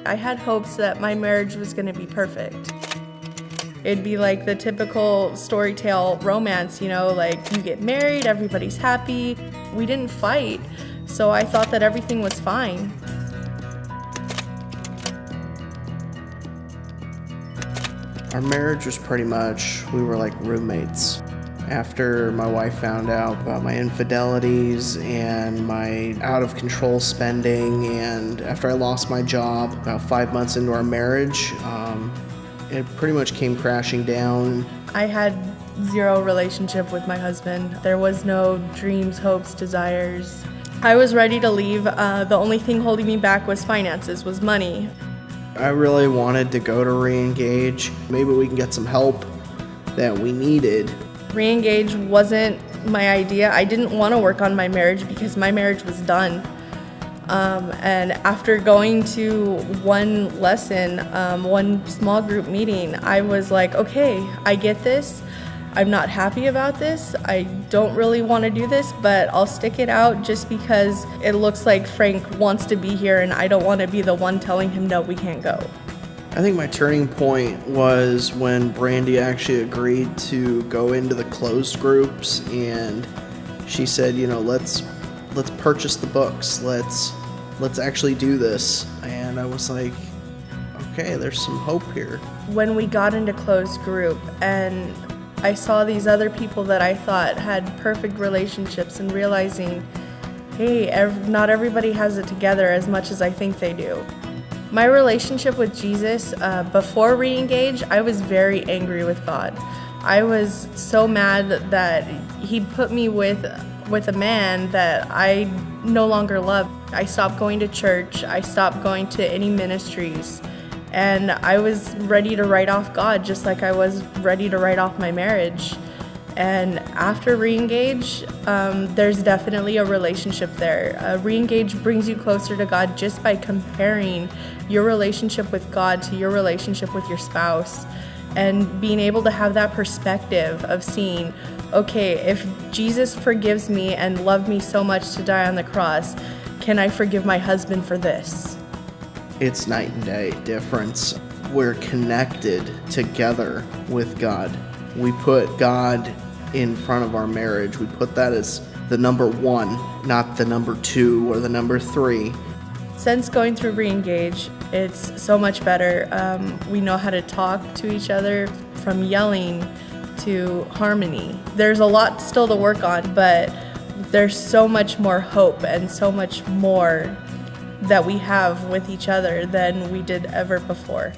I had hopes that my marriage was going to be perfect. It'd be like the typical story tale romance, like you get married, everybody's happy. We didn't fight, so I thought that everything was fine. Our marriage was pretty much, we were like roommates. After my wife found out about my infidelities and my out-of-control spending, and after I lost my job about 5 months into our marriage, it pretty much came crashing down. I had zero relationship with my husband. There was no dreams, hopes, desires. I was ready to leave. The only thing holding me back was finances, was money. I really wanted to go to ReEngage. Maybe we can get some help that we needed. ReEngage wasn't my idea. I didn't want to work on my marriage because my marriage was done. And after going to one lesson, one small group meeting, I was like, okay, I get this. I'm not happy about this. I don't really want to do this, but I'll stick it out just because it looks like Frank wants to be here and I don't want to be the one telling him, no, we can't go. I think my turning point was when Brandie actually agreed to go into the closed groups, and she said, let's purchase the books. Let's actually do this. And I was like, okay, there's some hope here. When we got into closed group and I saw these other people that I thought had perfect relationships, and realizing, hey, not everybody has it together as much as I think they do. My relationship with Jesus, before ReEngage, I was very angry with God. I was so mad that he put me with a man that I no longer loved. I stopped going to church. I stopped going to any ministries. And I was ready to write off God, just like I was ready to write off my marriage. And after ReEngage, there's definitely a relationship there. ReEngage brings you closer to God just by comparing your relationship with God to your relationship with your spouse, and being able to have that perspective of seeing, okay, if Jesus forgives me and loved me so much to die on the cross, can I forgive my husband for this? It's night and day difference. We're connected together with God. We put God in front of our marriage. We put that as the number one, not the number two or the number three. Since going through ReEngage, it's so much better. We know how to talk to each other, from yelling to harmony. There's a lot still to work on, but there's so much more hope and so much more that we have with each other than we did ever before.